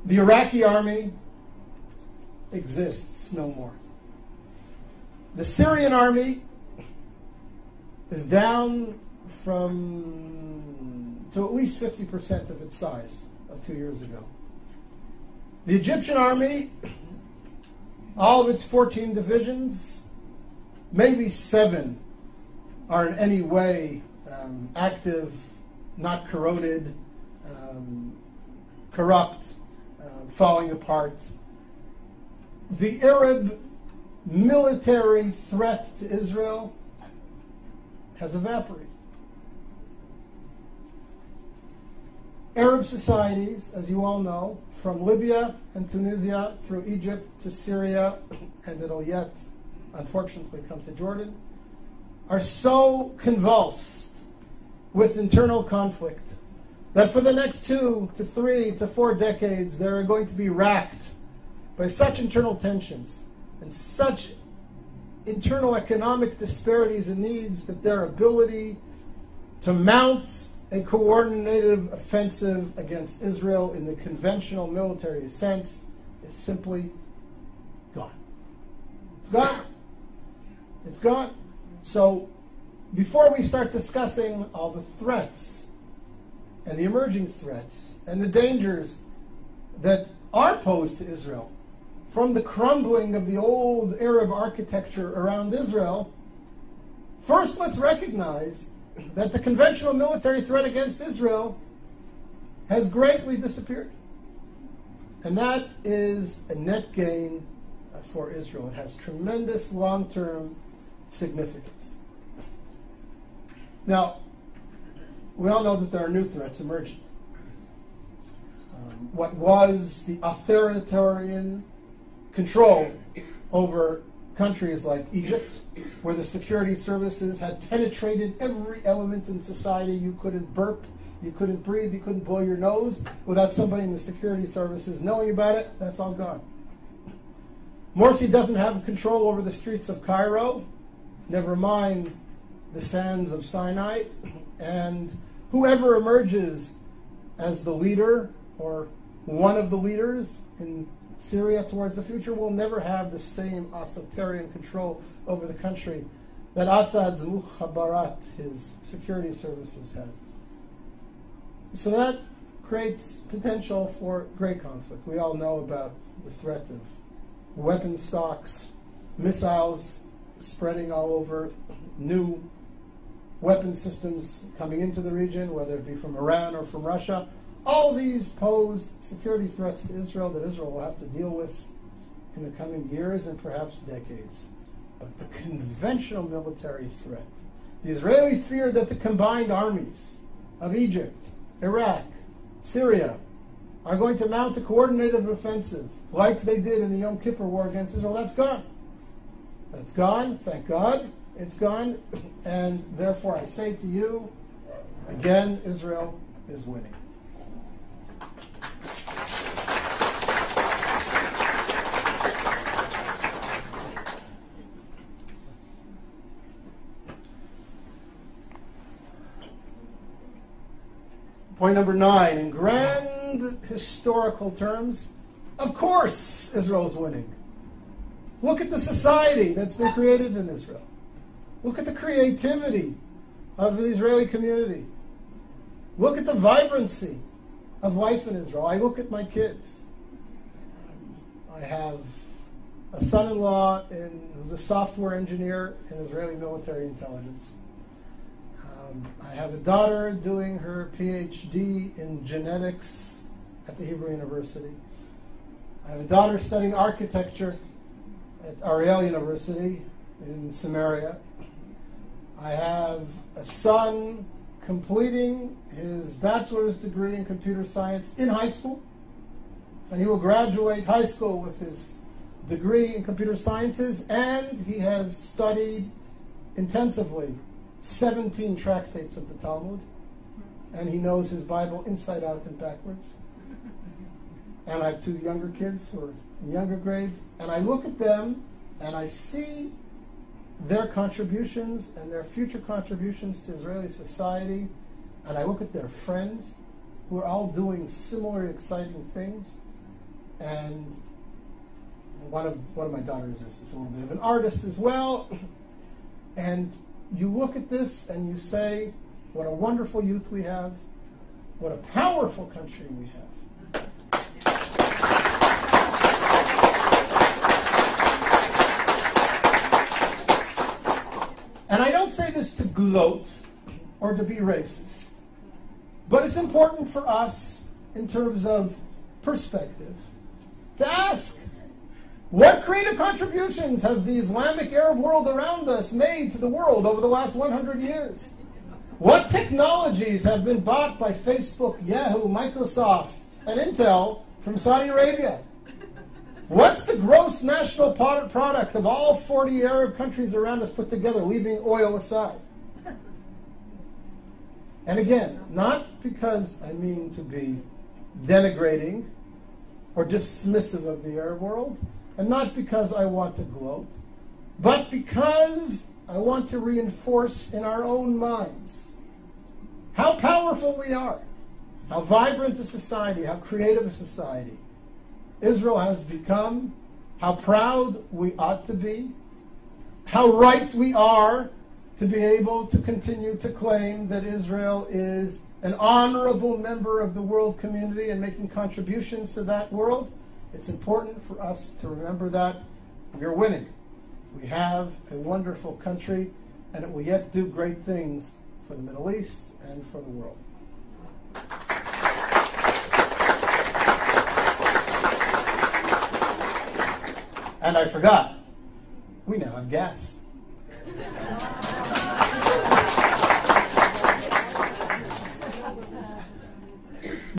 The Iraqi army exists no more. The Syrian army is down to at least 50% of its size of 2 years ago. The Egyptian army, all of its 14 divisions, maybe 7 are in any way active, not corroded, corrupt, falling apart. The Arab military threat to Israel has evaporated. Arab societies, as you all know, from Libya and Tunisia through Egypt to Syria, and it'll yet, unfortunately, come to Jordan, are so convulsed with internal conflict that for the next 2 to 3 to 4 decades, they're going to be racked by such internal tensions and such internal economic disparities and needs that their ability to mount a coordinated offensive against Israel in the conventional military sense is simply gone. It's gone. It's gone. So before we start discussing all the threats and the emerging threats and the dangers that are posed to Israel from the crumbling of the old Arab architecture around Israel, first let's recognize that the conventional military threat against Israel has greatly disappeared. And that is a net gain for Israel. It has tremendous long-term significance. Now, we all know that there are new threats emerging. What was the authoritarian control over countries like Egypt, where the security services had penetrated every element in society. You couldn't burp, you couldn't breathe, you couldn't blow your nose without somebody in the security services knowing about it. That's all gone. Morsi doesn't have control over the streets of Cairo, never mind the sands of Sinai, and whoever emerges as the leader or one of the leaders in Syria towards the future will never have the same authoritarian control over the country that Assad's mukhabarat, his security services, had. So that creates potential for great conflict. We all know about the threat of weapon stocks, missiles spreading all over, new weapon systems coming into the region, whether it be from Iran or from Russia. All these pose security threats to Israel that Israel will have to deal with in the coming years and perhaps decades. But the conventional military threat, the Israeli fear that the combined armies of Egypt, Iraq, Syria are going to mount a coordinated offensive like they did in the Yom Kippur War against Israel, that's gone. That's gone, thank God, it's gone. And therefore I say to you, again, Israel is winning. Point number 9, in grand historical terms, of course Israel is winning. Look at the society that's been created in Israel. Look at the creativity of the Israeli community. Look at the vibrancy of life in Israel. I look at my kids. I have a son-in-law who's a software engineer in Israeli military intelligence. I have a daughter doing her PhD in genetics at the Hebrew University. I have a daughter studying architecture at Ariel University in Samaria. I have a son completing his bachelor's degree in computer science in high school, and he will graduate high school with his degree in computer sciences, and he has studied intensively 17 tractates of the Talmud, and he knows his Bible inside out and backwards. And I have 2 younger kids who are in younger grades, and I look at them and I see their contributions and their future contributions to Israeli society, and I look at their friends who are all doing similar exciting things, and one of my daughters is a little bit of an artist as well. And you look at this and you say, what a wonderful youth we have, what a powerful country we have. And I don't say this to gloat or to be racist, but it's important for us in terms of perspective to ask, what creative contributions has the Islamic Arab world around us made to the world over the last 100 years? What technologies have been bought by Facebook, Yahoo, Microsoft, and Intel from Saudi Arabia? What's the gross national product of all 40 Arab countries around us put together, leaving oil aside? And again, not because I mean to be denigrating or dismissive of the Arab world, and not because I want to gloat, but because I want to reinforce in our own minds how powerful we are, how vibrant a society, how creative a society Israel has become, how proud we ought to be, how right we are to be able to continue to claim that Israel is an honorable member of the world community and making contributions to that world. It's important for us to remember that we're winning. We have a wonderful country, and it will yet do great things for the Middle East and for the world. And I forgot, we now have gas.